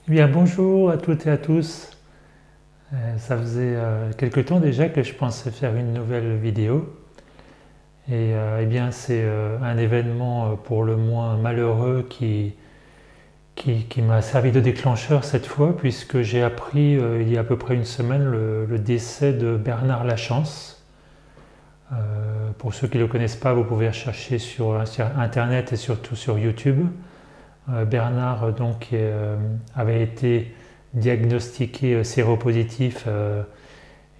Eh bien, bonjour à toutes et à tous. Ça faisait quelque temps déjà que je pensais faire une nouvelle vidéo. Eh bien, c'est un événement pour le moins malheureux qui m'a servi de déclencheur cette fois, puisque j'ai appris il y a à peu près une semaine le décès de Bernard Lachance. Pour ceux qui ne le connaissent pas, vous pouvez rechercher sur Internet et surtout sur YouTube. Bernard donc avait été diagnostiqué séropositif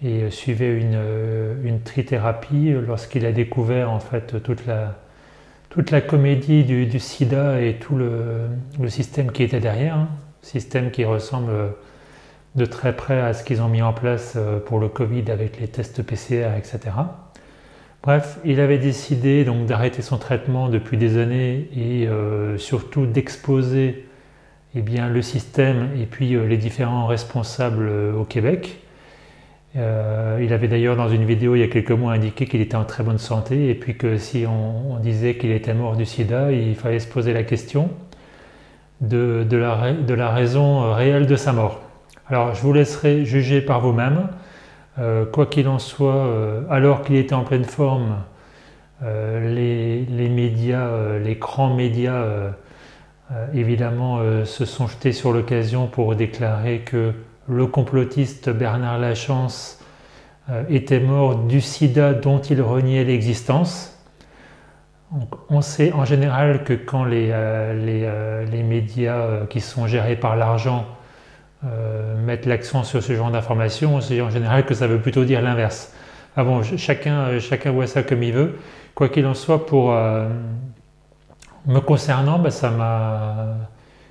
et suivait une trithérapie lorsqu'il a découvert en fait toute la comédie du sida et tout le système qui était derrière, hein. Système qui ressemble de très près à ce qu'ils ont mis en place pour le Covid avec les tests PCR, etc. Bref, il avait décidé donc d'arrêter son traitement depuis des années et surtout d'exposer le système et puis les différents responsables au Québec. Il avait d'ailleurs dans une vidéo il y a quelques mois indiqué qu'il était en très bonne santé et puis que si on disait qu'il était mort du sida, il fallait se poser la question de la raison réelle de sa mort. Alors je vous laisserai juger par vous-même. Quoi qu'il en soit, alors qu'il était en pleine forme, les médias, les grands médias, évidemment, se sont jetés sur l'occasion pour déclarer que le complotiste Bernard Lachance était mort du sida dont il reniait l'existence. On sait en général que quand les médias qui sont gérés par l'argent mettre l'accent sur ce genre d'informations, c'est en général que ça veut plutôt dire l'inverse. Ah bon, chacun voit ça comme il veut. Quoi qu'il en soit, pour me concernant,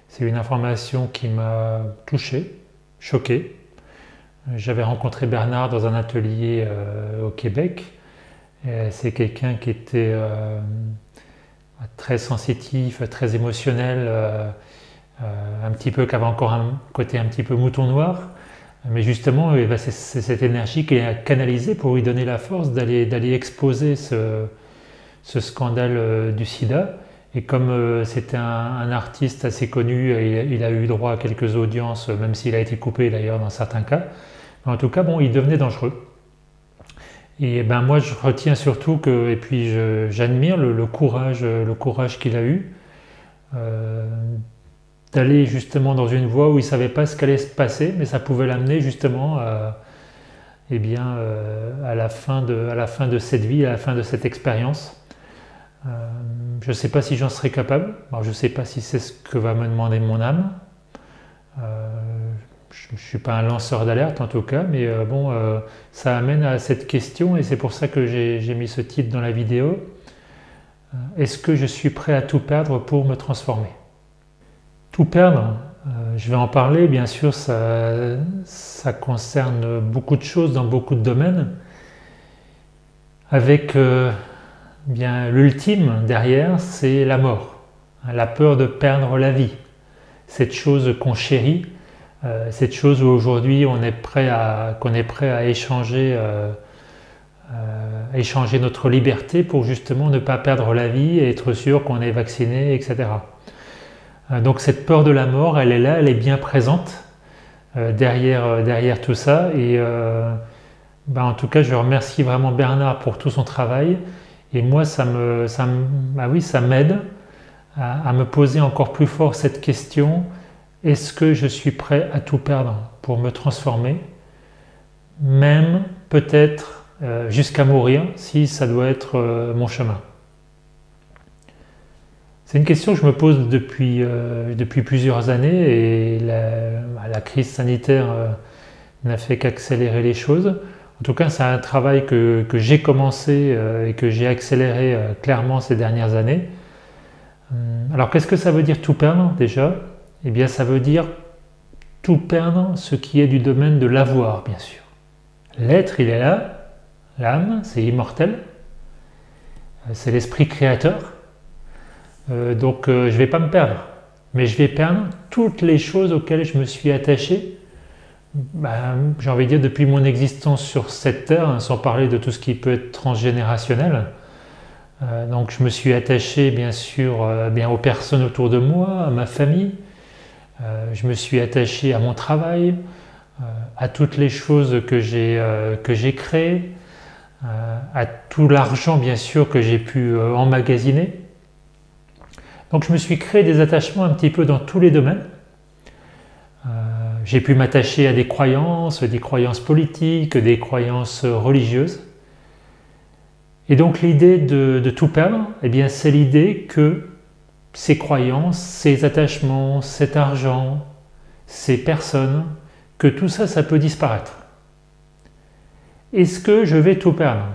c'est une information qui m'a touché, choqué. J'avais rencontré Bernard dans un atelier au Québec. C'est quelqu'un qui était très sensitif, très émotionnel. Un petit peu qui avait encore un côté un petit peu mouton noir, mais justement c'est cette énergie qu'il a canalisée pour lui donner la force d'aller exposer ce scandale du sida. Et comme c'était un artiste assez connu, il a eu droit à quelques audiences, même s'il a été coupé d'ailleurs dans certains cas. Mais en tout cas, bon, il devenait dangereux. Et ben moi je retiens surtout que, et puis j'admire le courage qu'il a eu. D'aller justement dans une voie où il ne savait pas ce qu'allait se passer, mais ça pouvait l'amener justement à la fin de cette vie, à la fin de cette expérience. Je ne sais pas si j'en serai capable. Alors, je ne sais pas si c'est ce que va me demander mon âme. Je ne suis pas un lanceur d'alerte en tout cas, mais ça amène à cette question et c'est pour ça que j'ai mis ce titre dans la vidéo. Est-ce que je suis prêt à tout perdre pour me transformer ? Tout perdre, je vais en parler, bien sûr, ça concerne beaucoup de choses dans beaucoup de domaines, avec l'ultime derrière, c'est la mort, la peur de perdre la vie, cette chose qu'on chérit, cette chose où aujourd'hui on est prêt à échanger, notre liberté pour justement ne pas perdre la vie et être sûr qu'on est vacciné, etc. Donc cette peur de la mort, elle est là, elle est bien présente derrière tout ça. Et en tout cas, je remercie vraiment Bernard pour tout son travail. Et moi, ça m'aide à me poser encore plus fort cette question. Est-ce que je suis prêt à tout perdre pour me transformer? Même peut-être jusqu'à mourir, si ça doit être mon chemin. C'est une question que je me pose depuis plusieurs années et la crise sanitaire n'a fait qu'accélérer les choses. En tout cas, c'est un travail que j'ai commencé et que j'ai accéléré clairement ces dernières années. Alors, qu'est-ce que ça veut dire tout perdre déjà? Eh bien, ça veut dire tout perdre ce qui est du domaine de l'avoir, bien sûr. L'être, il est là, l'âme, c'est immortel, c'est l'esprit créateur. Donc je ne vais pas me perdre, mais je vais perdre toutes les choses auxquelles je me suis attaché, j'ai envie de dire depuis mon existence sur cette terre, hein, sans parler de tout ce qui peut être transgénérationnel. Donc je me suis attaché bien sûr aux personnes autour de moi, à ma famille, Je me suis attaché à mon travail, à toutes les choses que j'ai créées, à tout l'argent bien sûr que j'ai pu emmagasiner. Donc je me suis créé des attachements un petit peu dans tous les domaines. J'ai pu m'attacher à des croyances politiques, des croyances religieuses. Et donc l'idée de tout perdre, eh bien c'est l'idée que ces croyances, ces attachements, cet argent, ces personnes, que tout ça, ça peut disparaître. Est-ce que je vais tout perdre?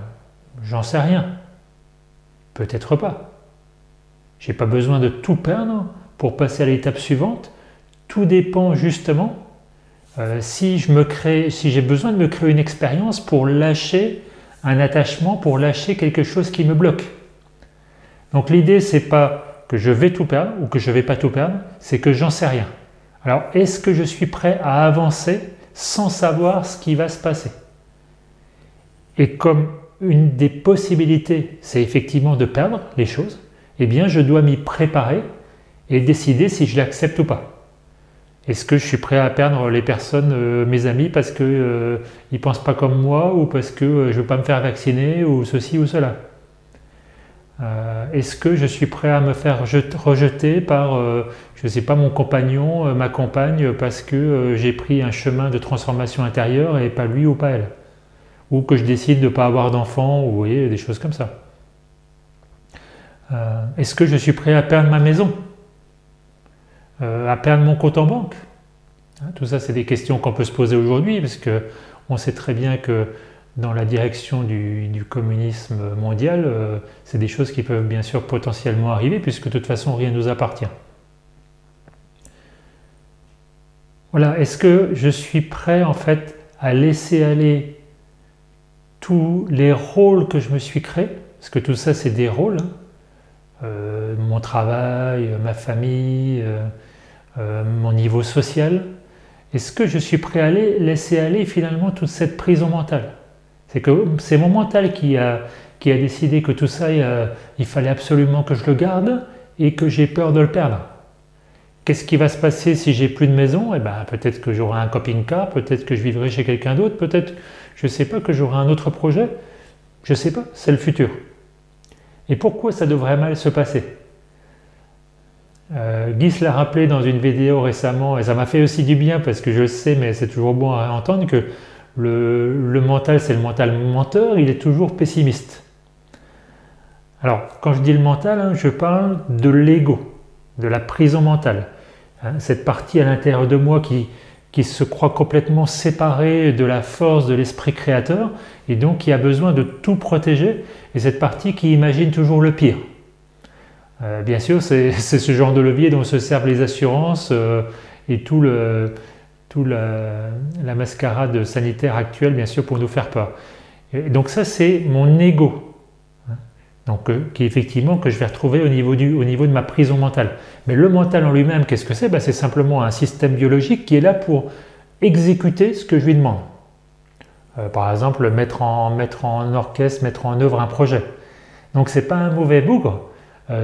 J'en sais rien. Peut-être pas. Je n'ai pas besoin de tout perdre pour passer à l'étape suivante. Tout dépend justement si j'ai besoin de me créer une expérience pour lâcher un attachement, pour lâcher quelque chose qui me bloque. Donc l'idée, c'est pas que je vais tout perdre ou que je ne vais pas tout perdre, c'est que j'en sais rien. Alors, est-ce que je suis prêt à avancer sans savoir ce qui va se passer? Et comme une des possibilités, c'est effectivement de perdre les choses, eh bien, je dois m'y préparer et décider si je l'accepte ou pas. Est-ce que je suis prêt à perdre les personnes, mes amis, parce qu'ils ne pensent pas comme moi ou parce que je ne veux pas me faire vacciner ou ceci ou cela? Est-ce que je suis prêt à me faire rejeter par, je ne sais pas, mon compagnon, ma compagne, parce que j'ai pris un chemin de transformation intérieure et pas lui ou pas elle? Ou que je décide de ne pas avoir d'enfant, ou vous voyez, des choses comme ça. Est-ce que je suis prêt à perdre ma maison? À perdre mon compte en banque? Tout ça, c'est des questions qu'on peut se poser aujourd'hui, parce qu'on sait très bien que dans la direction du communisme mondial, c'est des choses qui peuvent bien sûr potentiellement arriver, puisque de toute façon, rien ne nous appartient. Voilà, est-ce que je suis prêt en fait à laisser aller tous les rôles que je me suis créés? Parce que tout ça, c'est des rôles. Mon travail, ma famille, mon niveau social. Est-ce que je suis prêt à laisser aller finalement toute cette prison mentale? C'est que c'est mon mental qui a décidé que tout ça, il fallait absolument que je le garde et que j'ai peur de le perdre. Qu'est-ce qui va se passer si j'ai plus de maison? Eh ben, peut-être que j'aurai un camping-car, peut-être que je vivrai chez quelqu'un d'autre, peut-être, je ne sais pas, que j'aurai un autre projet. Je ne sais pas, c'est le futur. Et pourquoi ça devrait mal se passer? Guy l'a rappelé dans une vidéo récemment, et ça m'a fait aussi du bien parce que je le sais, mais c'est toujours bon à entendre, que le mental, c'est le mental menteur, il est toujours pessimiste. Alors, quand je dis le mental, je parle de l'ego, de la prison mentale. Cette partie à l'intérieur de moi qui se croit complètement séparée de la force de l'esprit créateur et donc qui a besoin de tout protéger, et cette partie qui imagine toujours le pire. Bien sûr, c'est ce genre de levier dont se servent les assurances et la mascarade sanitaire actuelle, bien sûr, pour nous faire peur. Et donc ça, c'est mon ego. Donc, qui effectivement que je vais retrouver au niveau de ma prison mentale. Mais le mental en lui-même, qu'est-ce que c'est? C'est simplement un système biologique qui est là pour exécuter ce que je lui demande. Par exemple, mettre en orchestre, mettre en œuvre un projet. Donc c'est pas un mauvais bougre.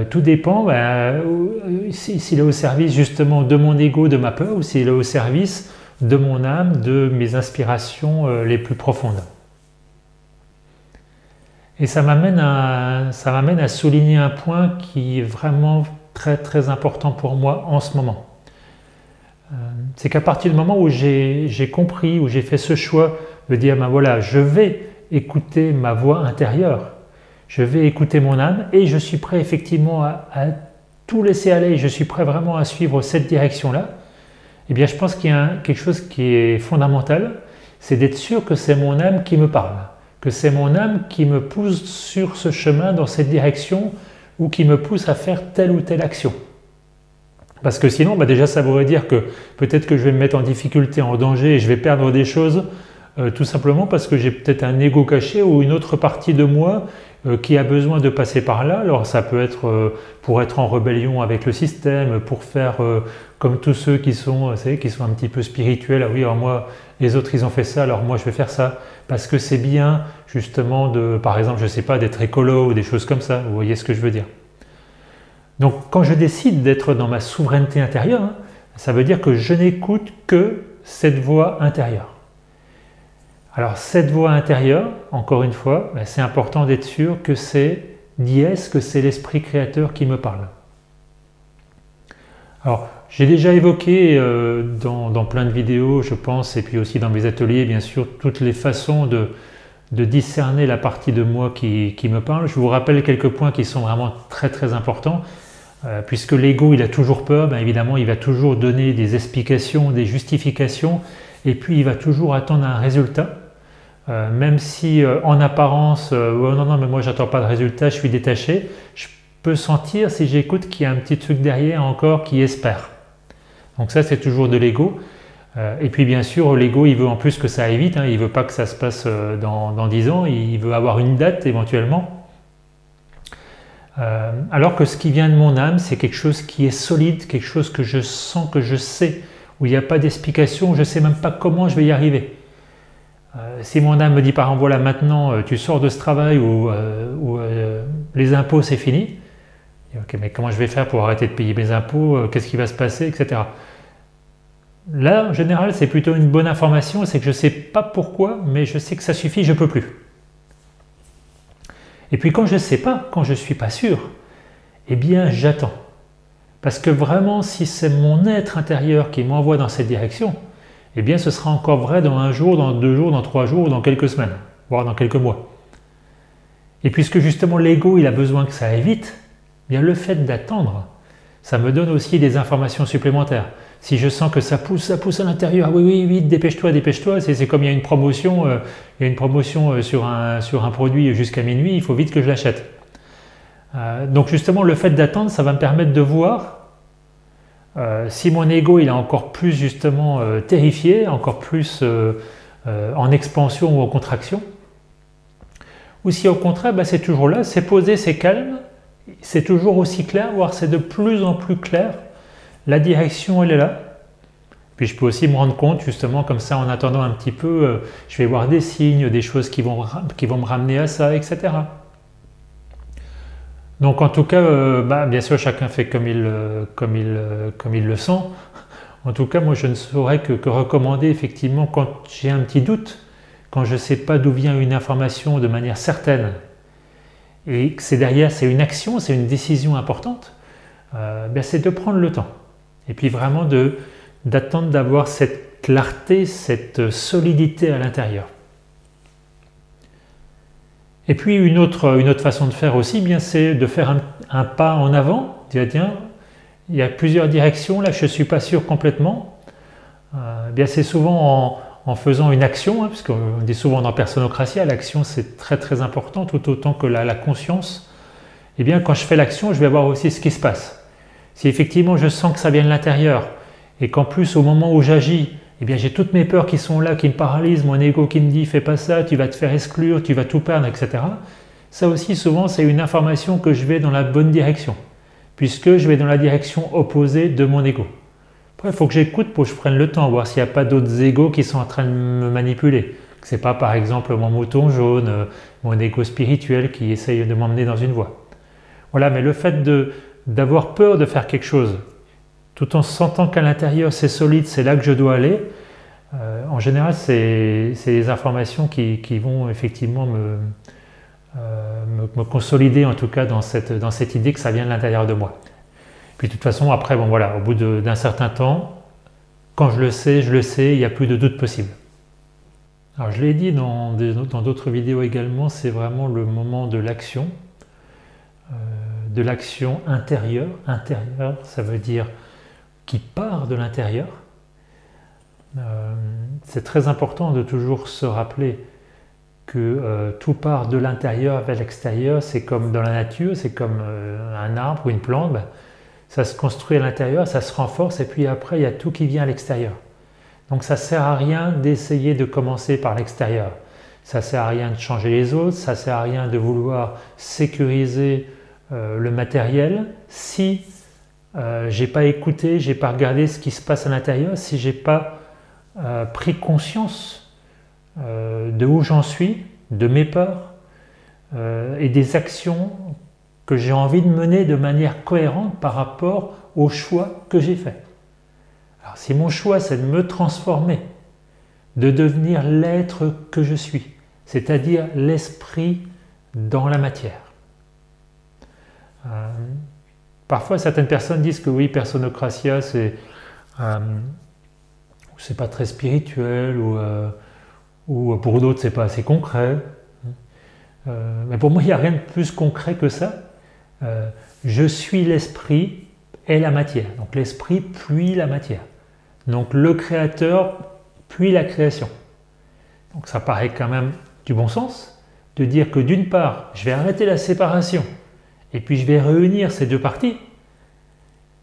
Tout dépend s'il est au service justement de mon ego, de ma peur, ou s'il est au service de mon âme, de mes inspirations les plus profondes. Et ça m'amène à souligner un point qui est vraiment très très important pour moi en ce moment. C'est qu'à partir du moment où j'ai compris, où j'ai fait ce choix de dire, ben voilà, je vais écouter ma voix intérieure, je vais écouter mon âme et je suis prêt effectivement à tout laisser aller, je suis prêt vraiment à suivre cette direction-là, eh bien je pense qu'il y a quelque chose qui est fondamental, c'est d'être sûr que c'est mon âme qui me parle, que c'est mon âme qui me pousse sur ce chemin, dans cette direction, ou qui me pousse à faire telle ou telle action. Parce que sinon, déjà ça voudrait dire que peut-être que je vais me mettre en difficulté, en danger, et je vais perdre des choses, tout simplement parce que j'ai peut-être un ego caché ou une autre partie de moi qui a besoin de passer par là. Alors ça peut être pour être en rébellion avec le système, pour faire comme tous ceux qui sont un petit peu spirituels. Ah oui, alors moi, les autres ils ont fait ça, alors moi je vais faire ça. Parce que c'est bien justement par exemple, je ne sais pas, d'être écolo ou des choses comme ça. Vous voyez ce que je veux dire? Donc quand je décide d'être dans ma souveraineté intérieure, Ça veut dire que je n'écoute que cette voix intérieure. Alors cette voix intérieure, encore une fois, c'est important d'être sûr que c'est Dies, que c'est l'esprit créateur qui me parle. Alors j'ai déjà évoqué dans plein de vidéos, je pense, et puis aussi dans mes ateliers, bien sûr, toutes les façons de discerner la partie de moi qui me parle. Je vous rappelle quelques points qui sont vraiment très importants. Puisque l'ego il a toujours peur, évidemment il va toujours donner des explications, des justifications, et puis il va toujours attendre un résultat, même si en apparence, oh non mais moi j'attends pas de résultat, je suis détaché, je peux sentir si j'écoute qu'il y a un petit truc derrière encore qui espère. Donc ça c'est toujours de l'ego. Et puis bien sûr l'ego il veut en plus que ça aille vite, il veut pas que ça se passe dans 10 ans, il veut avoir une date éventuellement. Alors que ce qui vient de mon âme, c'est quelque chose qui est solide, quelque chose que je sens, que je sais, où il n'y a pas d'explication, je ne sais même pas comment je vais y arriver. Si mon âme me dit par exemple, voilà maintenant tu sors de ce travail où les impôts c'est fini, ok, mais comment je vais faire pour arrêter de payer mes impôts, qu'est-ce qui va se passer, etc. Là, en général, c'est plutôt une bonne information, c'est que je ne sais pas pourquoi, mais je sais que ça suffit, je ne peux plus. Et puis quand je ne sais pas, quand je ne suis pas sûr, eh bien j'attends. Parce que vraiment, si c'est mon être intérieur qui m'envoie dans cette direction, eh bien ce sera encore vrai dans 1 jour, dans 2 jours, dans 3 jours, dans quelques semaines, voire dans quelques mois. Et puisque justement l'ego, il a besoin que ça aille vite, eh bien le fait d'attendre, ça me donne aussi des informations supplémentaires. Si je sens que ça pousse à l'intérieur, ah oui, vite, dépêche-toi, c'est comme il y a une promotion, sur un produit jusqu'à minuit, il faut vite que je l'achète. Donc justement, le fait d'attendre, ça va me permettre de voir si mon ego il est encore plus justement terrifié, encore plus en expansion ou en contraction, ou si au contraire, c'est toujours là, c'est posé, c'est calme, c'est toujours aussi clair, voire c'est de plus en plus clair. La direction, elle est là. Puis je peux aussi me rendre compte, justement, comme ça, en attendant un petit peu, je vais voir des signes, des choses qui vont me ramener à ça, etc. Donc en tout cas, bien sûr, chacun fait comme il le sent. En tout cas, moi, je ne saurais que recommander, effectivement, quand j'ai un petit doute, quand je ne sais pas d'où vient une information de manière certaine, et que c'est derrière, c'est une action, c'est une décision importante, c'est de prendre le temps. Et puis vraiment d'attendre d'avoir cette clarté, cette solidité à l'intérieur. Et puis une autre façon de faire aussi, c'est de faire un pas en avant, dire tiens, il y a plusieurs directions, là je ne suis pas sûr complètement. C'est souvent en faisant une action, parce qu'on dit souvent dans Personnocratia, l'action c'est très important, tout autant que la conscience. Et bien quand je fais l'action, je vais voir aussi ce qui se passe. Si effectivement je sens que ça vient de l'intérieur et qu'en plus au moment où j'agis, j'ai toutes mes peurs qui sont là, qui me paralysent, mon ego qui me dit fais pas ça, tu vas te faire exclure, tu vas tout perdre, etc. Ça aussi souvent c'est une information que je vais dans la bonne direction, puisque je vais dans la direction opposée de mon ego. Après il faut que j'écoute pour que je prenne le temps, voir s'il n'y a pas d'autres égos qui sont en train de me manipuler. Que ce n'est pas par exemple mon mouton jaune, mon ego spirituel qui essaye de m'emmener dans une voie. Voilà, mais le fait d'avoir peur de faire quelque chose, tout en sentant qu'à l'intérieur c'est solide, c'est là que je dois aller, en général c'est des informations qui vont effectivement me consolider en tout cas dans cette idée que ça vient de l'intérieur de moi. Puis de toute façon après, au bout d'un certain temps, quand je le sais, il n'y a plus de doute possible. Alors je l'ai dit dans d'autres vidéos également, c'est vraiment le moment de l'action intérieure. Intérieure, ça veut dire qui part de l'intérieur. C'est très important de toujours se rappeler que tout part de l'intérieur vers l'extérieur. C'est comme dans la nature, c'est comme un arbre ou une plante. Ça se construit à l'intérieur, ça se renforce et puis après il y a tout qui vient à l'extérieur. Donc ça ne sert à rien d'essayer de commencer par l'extérieur. Ça ne sert à rien de changer les autres, ça ne sert à rien de vouloir sécuriser le matériel si j'ai pas écouté, j'ai pas regardé ce qui se passe à l'intérieur, si j'ai pas pris conscience de où j'en suis, de mes peurs et des actions que j'ai envie de mener de manière cohérente par rapport aux choix que j'ai faits. Alors si mon choix c'est de me transformer, de devenir l'être que je suis, c'est-à-dire l'esprit dans la matière. Parfois certaines personnes disent que oui, Personnocratia c'est pas très spirituel ou pour d'autres c'est pas assez concret. Mais pour moi il n'y a rien de plus concret que ça. Je suis l'esprit et la matière. Donc l'esprit puis la matière. Donc le créateur puis la création. Donc ça paraît quand même du bon sens de dire que d'une part, je vais arrêter la séparation et puis je vais réunir ces deux parties.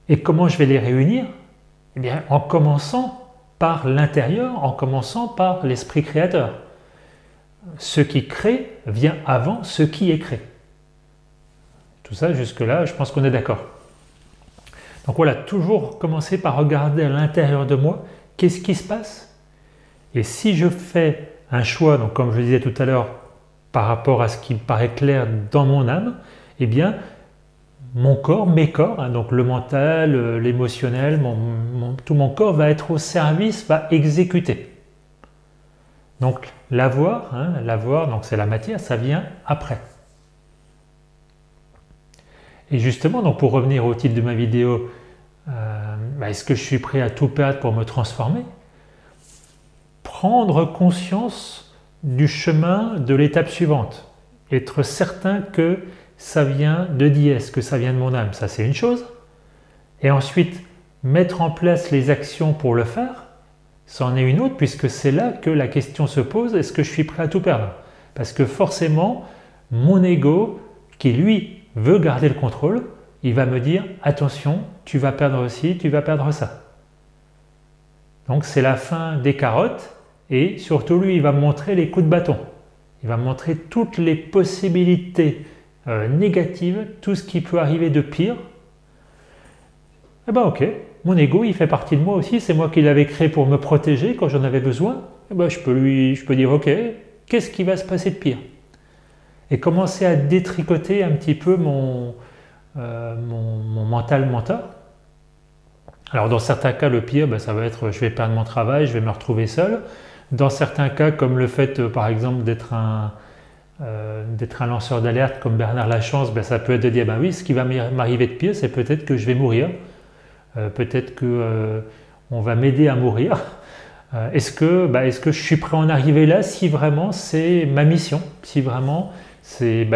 Et comment je vais les réunir? Eh bien, en commençant par l'intérieur, en commençant par l'esprit créateur. Ce qui crée vient avant ce qui est créé. Tout ça, jusque-là, je pense qu'on est d'accord. Donc voilà, toujours commencer par regarder à l'intérieur de moi, qu'est-ce qui se passe? Et si je fais un choix, donc comme je le disais tout à l'heure, par rapport à ce qui me paraît clair dans mon âme, eh bien, mon corps, mes corps, donc le mental, l'émotionnel, tout mon corps va être au service, va exécuter. Donc l'avoir, donc c'est la matière, ça vient après. Et justement, donc pour revenir au titre de ma vidéo, est-ce que je suis prêt à tout perdre pour me transformer? Prendre conscience du chemin de l'étape suivante. Être certain que ça vient de Diès, que ça vient de mon âme, ça c'est une chose. Et ensuite, mettre en place les actions pour le faire, c'en est une autre, puisque c'est là que la question se pose, est-ce que je suis prêt à tout perdre? Parce que forcément, mon ego, qui lui veut garder le contrôle, il va me dire, attention, tu vas perdre ci, tu vas perdre ça. Donc c'est la fin des carottes, et surtout lui, il va me montrer les coups de bâton. Il va me montrer toutes les possibilités négatives, tout ce qui peut arriver de pire. Eh bien ok, mon ego, il fait partie de moi aussi, c'est moi qui l'avais créé pour me protéger quand j'en avais besoin. Eh ben, je peux dire ok, qu'est-ce qui va se passer de pire? Et commencer à détricoter un petit peu mon mental mentor. Alors dans certains cas, le pire, ça va être je vais perdre mon travail, je vais me retrouver seul. Dans certains cas, comme le fait par exemple d'être un lanceur d'alerte comme Bernard Lachance, ça peut être de dire oui, ce qui va m'arriver de pire, c'est peut-être que je vais mourir, peut-être qu'on va m'aider à mourir. Est-ce que je suis prêt à en arriver là si vraiment c'est ma mission, si vraiment c'est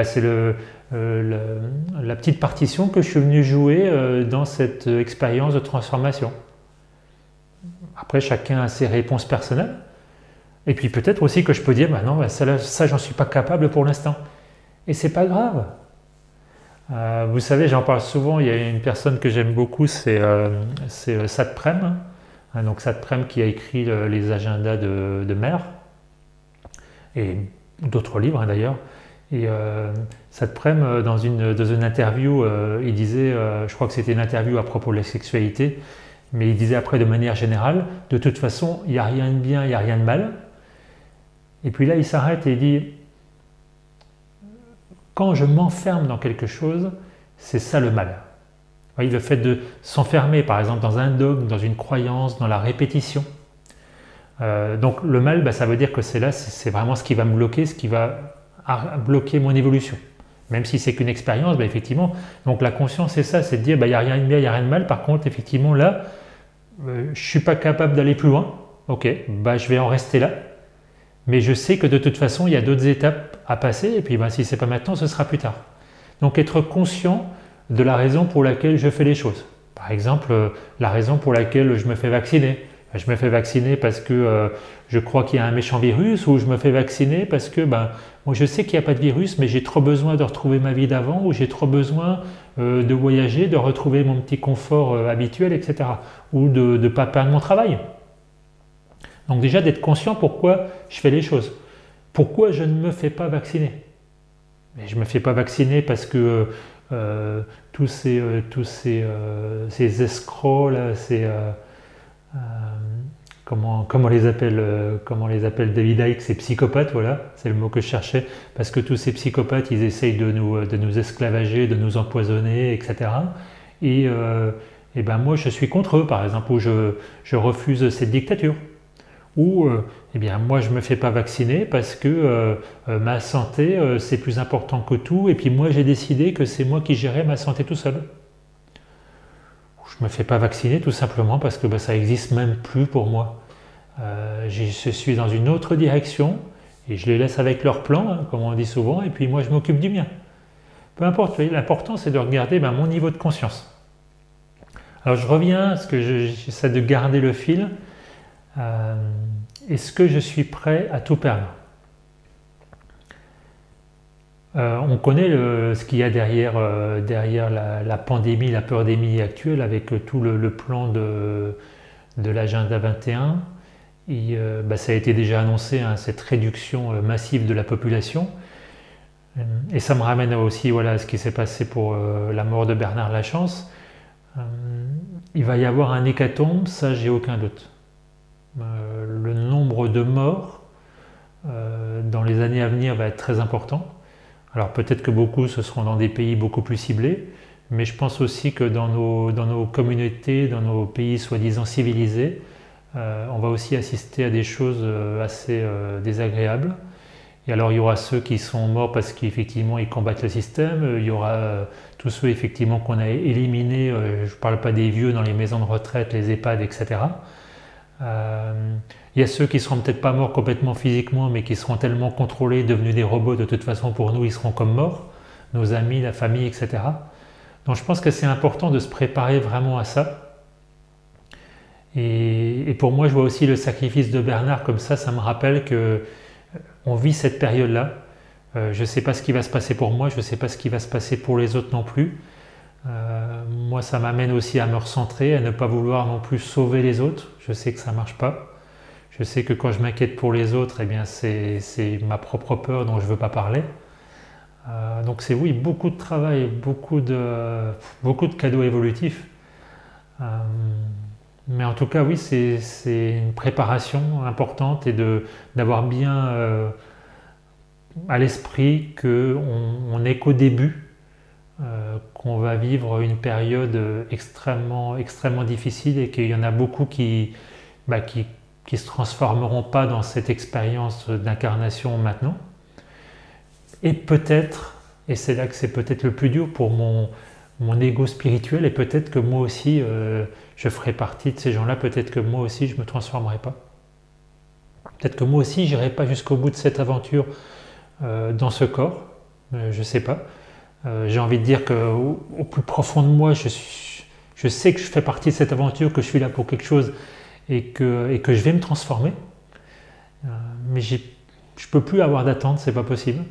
la petite partition que je suis venu jouer dans cette expérience de transformation. Après, chacun a ses réponses personnelles. Et puis peut-être aussi que je peux dire, non, ça j'en suis pas capable pour l'instant. Et c'est pas grave. Vous savez, j'en parle souvent, il y a une personne que j'aime beaucoup, c'est Satprem. Donc Satprem qui a écrit les agendas de mer, et d'autres livres d'ailleurs. Et Satprem, dans une interview, il disait, je crois que c'était une interview à propos de la sexualité, mais il disait après de manière générale, de toute façon, il n'y a rien de bien, il n'y a rien de mal. Et puis là, il s'arrête et il dit, quand je m'enferme dans quelque chose, c'est ça le mal. Vous voyez, le fait de s'enfermer, par exemple, dans un dogme, dans une croyance, dans la répétition. Donc le mal, ça veut dire que c'est vraiment ce qui va me bloquer, ce qui va bloquer mon évolution. Même si c'est qu'une expérience, effectivement. Donc la conscience, c'est ça, c'est de dire, il n'y a rien de bien, il n'y a rien de mal. Par contre, effectivement, là, je ne suis pas capable d'aller plus loin. Ok, je vais en rester là. Mais je sais que de toute façon, il y a d'autres étapes à passer. Et puis, si ce n'est pas maintenant, ce sera plus tard. Donc, être conscient de la raison pour laquelle je fais les choses. Par exemple, la raison pour laquelle je me fais vacciner. Je me fais vacciner parce que je crois qu'il y a un méchant virus, ou je me fais vacciner parce que moi je sais qu'il n'y a pas de virus, mais j'ai trop besoin de retrouver ma vie d'avant, ou j'ai trop besoin de voyager, de retrouver mon petit confort habituel, etc. Ou de ne pas perdre mon travail. Donc déjà d'être conscient pourquoi je fais les choses. Pourquoi je ne me fais pas vacciner? Mais je ne me fais pas vacciner parce que tous ces escrocs là, comment les appelle David Icke, ces psychopathes, voilà, c'est le mot que je cherchais, parce que tous ces psychopathes, ils essayent de nous esclavager, de nous empoisonner, etc. Et et ben moi je suis contre eux par exemple, ou je refuse cette dictature. Ou eh bien moi je ne me fais pas vacciner parce que ma santé c'est plus important que tout, et puis moi j'ai décidé que c'est moi qui gérais ma santé tout seul. Je ne me fais pas vacciner tout simplement parce que ça n'existe même plus pour moi. Je suis dans une autre direction et je les laisse avec leur plan, hein, comme on dit souvent, et puis moi je m'occupe du mien. Peu importe, l'important c'est de regarder mon niveau de conscience. Alors je reviens, parce que j'essaie de garder le fil. Est-ce que je suis prêt à tout perdre? On connaît ce qu'il y a derrière la pandémie, la pandémie actuelle, avec tout le plan de l'agenda 21. Et, ça a été déjà annoncé, hein, cette réduction massive de la population. Et ça me ramène aussi à ce qui s'est passé pour la mort de Bernard Lachance. Il va y avoir un hécatombe, ça j'ai aucun doute. Le nombre de morts dans les années à venir va être très important. Alors peut-être que beaucoup ce seront dans des pays beaucoup plus ciblés, mais je pense aussi que dans nos communautés, dans nos pays soi-disant civilisés, on va aussi assister à des choses assez désagréables. Et alors il y aura ceux qui sont morts parce qu'effectivement ils combattent le système, il y aura tous ceux effectivement qu'on a éliminés, je ne parle pas des vieux dans les maisons de retraite, les EHPAD, etc. Il y a ceux qui ne seront peut-être pas morts complètement physiquement, mais qui seront tellement contrôlés, devenus des robots, de toute façon pour nous ils seront comme morts, nos amis, la famille, etc. Donc je pense que c'est important de se préparer vraiment à ça. Et pour moi je vois aussi le sacrifice de Bernard comme ça me rappelle que on vit cette période-là. Je ne sais pas ce qui va se passer pour moi, je ne sais pas ce qui va se passer pour les autres non plus. Moi, ça m'amène aussi à me recentrer, à ne pas vouloir non plus sauver les autres. Je sais que ça ne marche pas. Je sais que quand je m'inquiète pour les autres, eh bien c'est ma propre peur dont je ne veux pas parler. Donc c'est oui, beaucoup de travail, beaucoup de cadeaux évolutifs. Mais en tout cas, oui, c'est une préparation importante et d'avoir bien à l'esprit qu'on n'est qu'au début, qu'on va vivre une période extrêmement difficile et qu'il y en a beaucoup qui se transformeront pas dans cette expérience d'incarnation maintenant. Et peut-être, et c'est là que c'est peut-être le plus dur pour mon ego spirituel, et peut-être que moi aussi je ferai partie de ces gens-là, peut-être que moi aussi je ne me transformerai pas. Peut-être que moi aussi je n'irai pas jusqu'au bout de cette aventure dans ce corps, je ne sais pas. J'ai envie de dire qu'au plus profond de moi, je sais que je fais partie de cette aventure, que je suis là pour quelque chose et que je vais me transformer. Mais je ne peux plus avoir d'attente, c'est pas possible.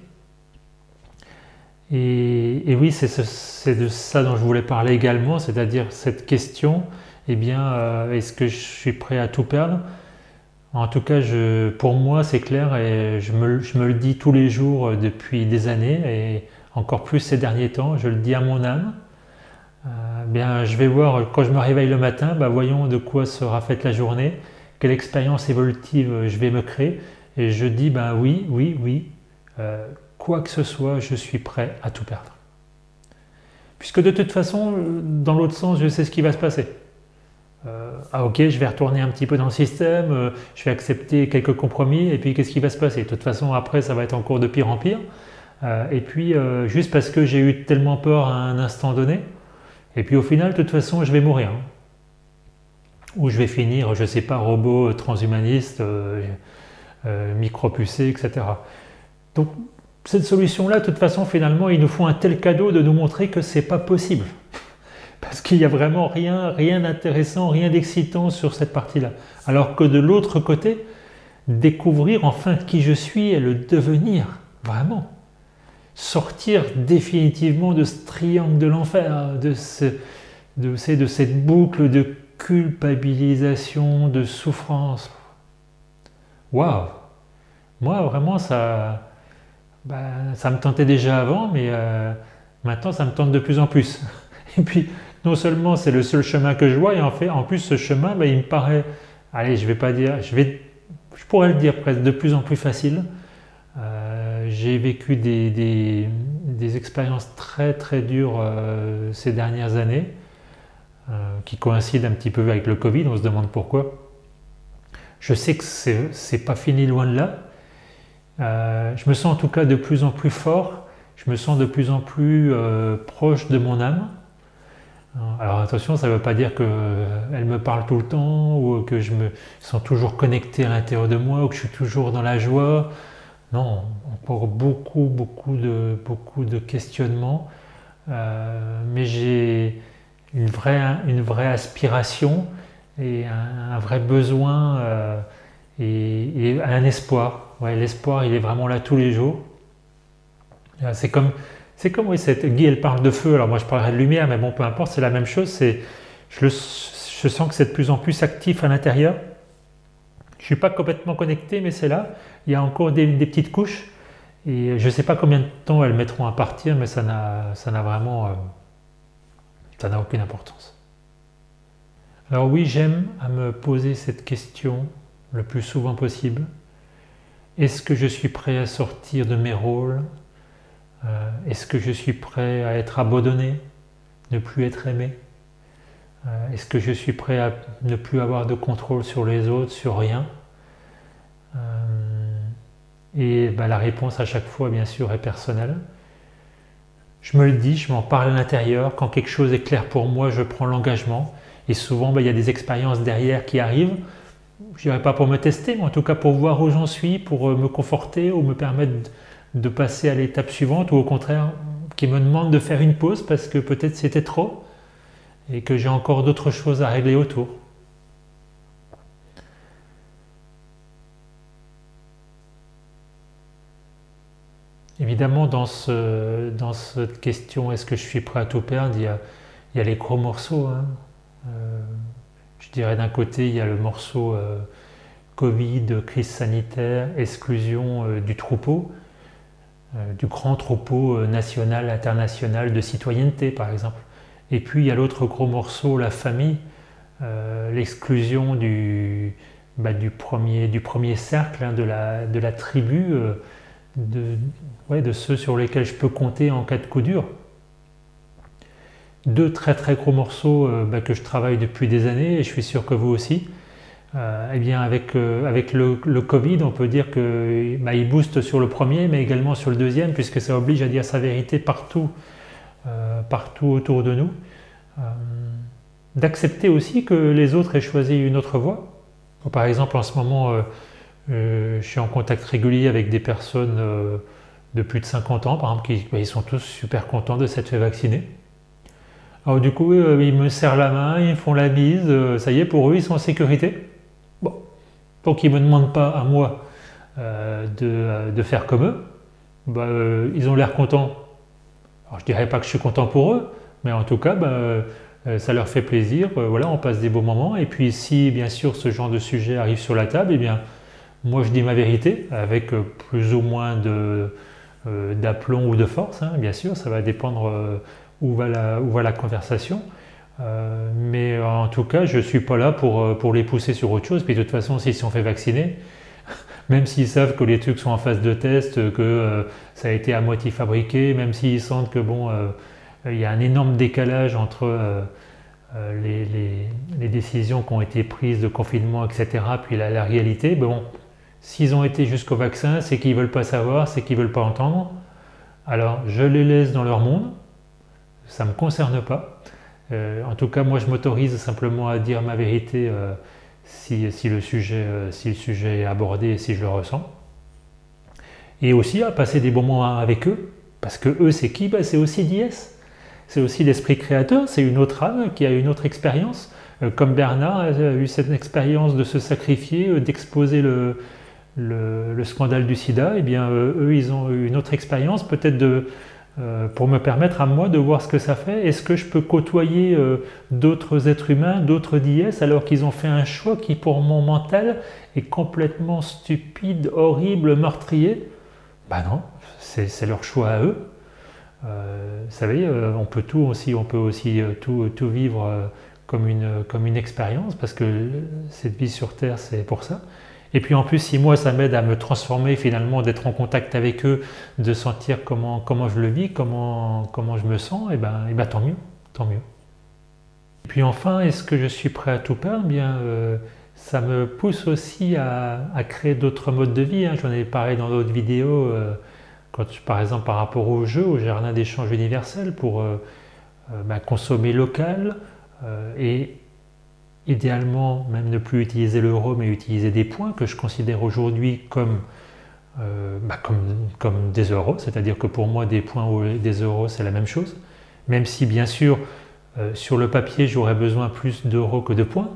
Et oui, c'est de ça dont je voulais parler également, c'est-à-dire cette question, eh bien, est-ce que je suis prêt à tout perdre? En tout cas, pour moi, c'est clair et je me le dis tous les jours depuis des années et encore plus ces derniers temps, je le dis à mon âme. Bien, je vais voir quand je me réveille le matin, voyons de quoi sera faite la journée, quelle expérience évolutive je vais me créer et je dis oui, quoi que ce soit, je suis prêt à tout perdre. Puisque de toute façon, dans l'autre sens, je sais ce qui va se passer. Ok, je vais retourner un petit peu dans le système, je vais accepter quelques compromis, et puis qu'est-ce qui va se passer? De toute façon, après, ça va être encore de pire en pire. Et puis, juste parce que j'ai eu tellement peur à un instant donné, et puis au final, de toute façon, je vais mourir. Ou je vais finir, je ne sais pas, robot transhumaniste, micropucé, etc. Donc, cette solution-là, de toute façon, finalement, il nous faut un tel cadeau de nous montrer que ce n'est pas possible. Parce qu'il n'y a vraiment rien d'intéressant, rien d'excitant sur cette partie-là. Alors que de l'autre côté, découvrir enfin qui je suis et le devenir, vraiment. Sortir définitivement de ce triangle de l'enfer, de cette boucle de culpabilisation, de souffrance. Waouh! Moi, vraiment, ça me tentait déjà avant, mais maintenant, ça me tente de plus en plus. Et puis, non seulement c'est le seul chemin que je vois, et en plus ce chemin, il me paraît, allez, je vais pas dire, je pourrais le dire presque de plus en plus facile. J'ai vécu des expériences très très dures ces dernières années. qui coïncide un petit peu avec le Covid, on se demande pourquoi. Je sais que c'est pas fini loin de là. Je me sens en tout cas de plus en plus fort, je me sens de plus en plus proche de mon âme. Alors attention, ça ne veut pas dire qu'elle me parle tout le temps ou que je me sens toujours connecté à l'intérieur de moi ou que je suis toujours dans la joie. Non, encore beaucoup de questionnements. Mais j'ai une vraie aspiration et un vrai besoin et un espoir. Ouais, l'espoir, il est vraiment là tous les jours. C'est comme oui, Guy, elle parle de feu, alors moi je parlerai de lumière, mais bon, peu importe, c'est la même chose. Je sens que c'est de plus en plus actif à l'intérieur. Je ne suis pas complètement connecté, mais c'est là. Il y a encore des petites couches. Et je ne sais pas combien de temps elles mettront à partir, mais ça n'a aucune importance. Alors oui, j'aime à me poser cette question le plus souvent possible. Est-ce que je suis prêt à sortir de mes rôles? Est-ce que je suis prêt à être abandonné, ne plus être aimé? Est-ce que je suis prêt à ne plus avoir de contrôle sur les autres, sur rien? Et la réponse à chaque fois, bien sûr, est personnelle. Je me le dis, je m'en parle à l'intérieur. Quand quelque chose est clair pour moi, je prends l'engagement. Et souvent, il y a des expériences derrière qui arrivent. Je dirais pas pour me tester, mais en tout cas pour voir où j'en suis, pour me conforter ou me permettre de passer à l'étape suivante, ou au contraire, qui me demande de faire une pause parce que peut-être c'était trop et que j'ai encore d'autres choses à régler autour. Évidemment, dans cette question, est-ce que je suis prêt à tout perdre, il y a les gros morceaux. Hein. Je dirais d'un côté, il y a le morceau Covid, crise sanitaire, exclusion du troupeau, du grand troupeau national, international de citoyenneté, par exemple. Et puis, il y a l'autre gros morceau, la famille, l'exclusion du premier cercle, hein, de la tribu, de ceux sur lesquels je peux compter en cas de coup dur. Deux très gros morceaux que je travaille depuis des années, et je suis sûr que vous aussi. Eh bien avec le Covid, on peut dire qu'il booste sur le premier, mais également sur le deuxième, puisque ça oblige à dire sa vérité partout autour de nous. D'accepter aussi que les autres aient choisi une autre voie. Par exemple, en ce moment, je suis en contact régulier avec des personnes de plus de 50 ans, par exemple, ils sont tous super contents de s'être fait vacciner. Alors du coup, ils me serrent la main, ils me font la bise, ça y est, pour eux, ils sont en sécurité. Bon, donc ils ne me demandent pas à moi de faire comme eux. Ils ont l'air contents. Alors je ne dirais pas que je suis content pour eux, mais en tout cas, ça leur fait plaisir. Voilà, on passe des beaux moments. Et puis si, bien sûr, ce genre de sujet arrive sur la table, eh bien, moi je dis ma vérité, avec plus ou moins d'aplomb ou de force, hein, bien sûr, ça va dépendre où va la conversation. Mais en tout cas, je ne suis pas là pour les pousser sur autre chose. Puis de toute façon, s'ils se sont fait vacciner, même s'ils savent que les trucs sont en phase de test, que ça a été à moitié fabriqué, même s'ils sentent que il y a un énorme décalage entre les décisions qui ont été prises de confinement, etc., puis la réalité, s'ils ont été jusqu'au vaccin, c'est qu'ils ne veulent pas savoir, c'est qu'ils ne veulent pas entendre. Alors, je les laisse dans leur monde, ça ne me concerne pas. En tout cas, moi, je m'autorise simplement à dire ma vérité si le sujet est abordé et si je le ressens. Et aussi à passer des bons moments avec eux, parce que eux, c'est qui? C'est aussi d'IS. C'est aussi l'esprit créateur, c'est une autre âme qui a une autre expérience. Comme Bernard a eu cette expérience de se sacrifier, d'exposer le scandale du sida, eh bien eux ils ont eu une autre expérience peut-être pour me permettre à moi de voir ce que ça fait. Est-ce que je peux côtoyer d'autres êtres humains, d'autres d'IS, alors qu'ils ont fait un choix qui pour mon mental est complètement stupide, horrible, meurtrier? Non, c'est leur choix à eux. Vous savez, on peut aussi tout vivre comme une expérience, parce que cette vie sur Terre, c'est pour ça. Et puis en plus, si moi, ça m'aide à me transformer finalement, d'être en contact avec eux, de sentir comment je le vis, comment je me sens, et ben tant mieux, tant mieux. Et puis enfin, est-ce que je suis prêt à tout perdre? Bien, ça me pousse aussi à créer d'autres modes de vie, hein. J'en ai parlé dans d'autres vidéos, par exemple par rapport au jeu, au jardin d'échange universel, pour consommer local et idéalement même ne plus utiliser l'euro mais utiliser des points que je considère aujourd'hui comme des euros, c'est-à-dire que pour moi des points ou des euros c'est la même chose, même si bien sûr sur le papier j'aurais besoin plus d'euros que de points,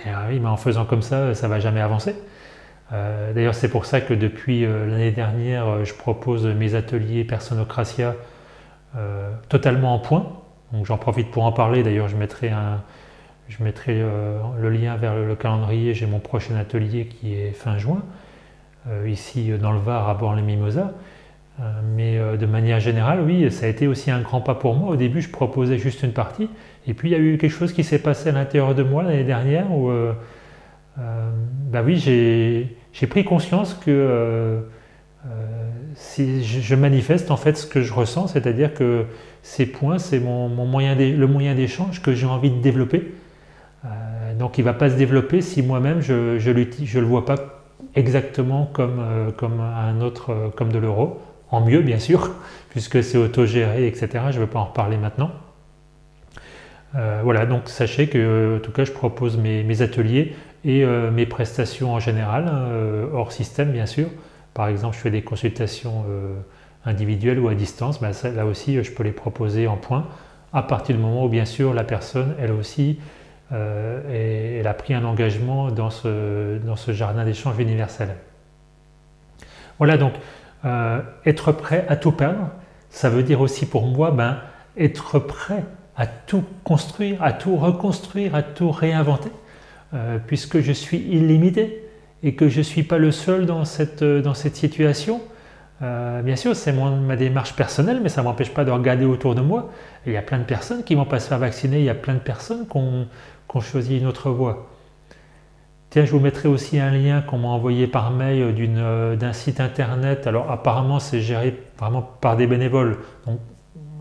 mais en faisant comme ça ne va jamais avancer. D'ailleurs c'est pour ça que depuis l'année dernière je propose mes ateliers Personocratia totalement en points, donc j'en profite pour en parler. D'ailleurs je mettrai le lien vers le calendrier. J'ai mon prochain atelier qui est fin juin, ici dans le Var à Bornes-les-Mimosas. Mais de manière générale, oui, ça a été aussi un grand pas pour moi. Au début, je proposais juste une partie. Et puis, il y a eu quelque chose qui s'est passé à l'intérieur de moi l'année dernière où oui, j'ai pris conscience que si je manifeste en fait ce que je ressens, c'est-à-dire que ces points, c'est le moyen d'échange que j'ai envie de développer. Donc il ne va pas se développer si moi-même je ne le vois pas exactement comme un autre, comme de l'euro, en mieux bien sûr, puisque c'est autogéré, etc. Je ne veux pas en reparler maintenant. Voilà, donc sachez que en tout cas je propose mes ateliers et mes prestations en général, hors système bien sûr. Par exemple, je fais des consultations individuelles ou à distance, là aussi je peux les proposer en points, à partir du moment où bien sûr la personne, elle aussi, elle a pris un engagement dans ce jardin d'échange universel. Voilà, donc être prêt à tout perdre, ça veut dire aussi pour moi être prêt à tout construire, à tout reconstruire, à tout réinventer, puisque je suis illimité et que je ne suis pas le seul dans cette situation. Bien sûr, c'est ma démarche personnelle, mais ça ne m'empêche pas de regarder autour de moi. Et il y a plein de personnes qui ne vont pas se faire vacciner, il y a plein de personnes qui ont choisi une autre voie. Tiens, je vous mettrai aussi un lien qu'on m'a envoyé par mail d'un site internet. Alors apparemment, c'est géré vraiment par des bénévoles, donc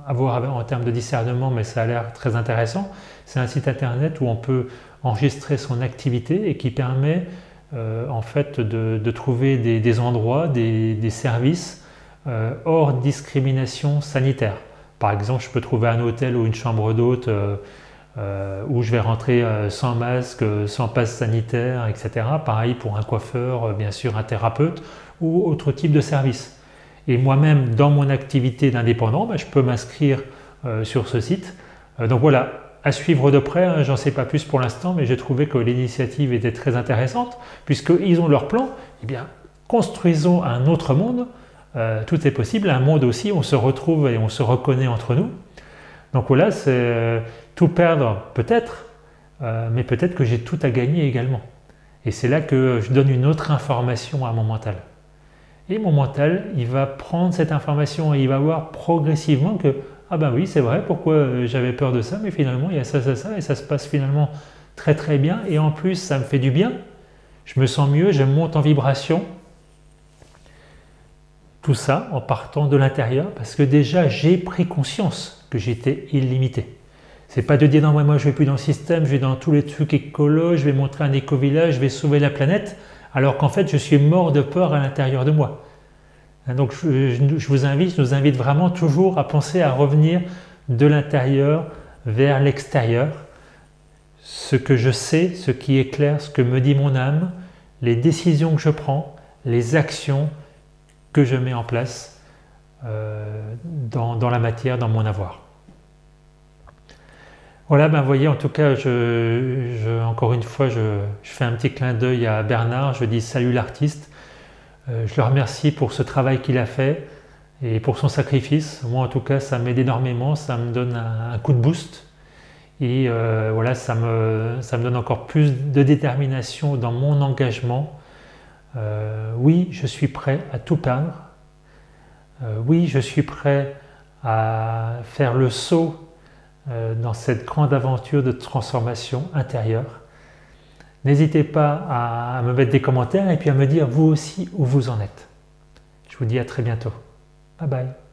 à voir en termes de discernement, mais ça a l'air très intéressant. C'est un site internet où on peut enregistrer son activité et qui permet en fait de trouver des endroits, des services hors discrimination sanitaire. Par exemple, je peux trouver un hôtel ou une chambre d'hôte où je vais rentrer sans masque, sans passe sanitaire, etc. Pareil pour un coiffeur, bien sûr un thérapeute ou autre type de service. Et moi-même, dans mon activité d'indépendant, je peux m'inscrire sur ce site. Donc voilà, à suivre de près, hein, j'en sais pas plus pour l'instant, mais j'ai trouvé que l'initiative était très intéressante, puisqu'ils ont leur plan. Eh bien, construisons un autre monde, tout est possible, un monde aussi où on se retrouve et on se reconnaît entre nous. Donc voilà, c'est tout perdre peut-être, mais peut-être que j'ai tout à gagner également. Et c'est là que je donne une autre information à mon mental. Et mon mental, il va prendre cette information et il va voir progressivement que ah ben oui, c'est vrai, pourquoi j'avais peur de ça, mais finalement il y a ça, et ça se passe finalement très très bien, et en plus ça me fait du bien, je me sens mieux, je monte en vibration. Tout ça en partant de l'intérieur, parce que déjà j'ai pris conscience que j'étais illimité. C'est pas de dire non, moi je vais plus dans le système, je vais dans tous les trucs écolos, je vais montrer un éco-village, je vais sauver la planète, alors qu'en fait je suis mort de peur à l'intérieur de moi. Donc je nous invite vraiment toujours à penser à revenir de l'intérieur vers l'extérieur. Ce que je sais, ce qui est clair, ce que me dit mon âme, les décisions que je prends, les actions que je mets en place dans la matière, dans mon avoir. Voilà, vous voyez, en tout cas, encore une fois, je fais un petit clin d'œil à Bernard, je dis salut l'artiste. Je le remercie pour ce travail qu'il a fait et pour son sacrifice. Moi, en tout cas, ça m'aide énormément, ça me donne un coup de boost. Et voilà, ça me donne encore plus de détermination dans mon engagement. Oui, je suis prêt à tout perdre. Oui, je suis prêt à faire le saut dans cette grande aventure de transformation intérieure. N'hésitez pas à me mettre des commentaires et puis à me dire vous aussi où vous en êtes. Je vous dis à très bientôt. Bye bye.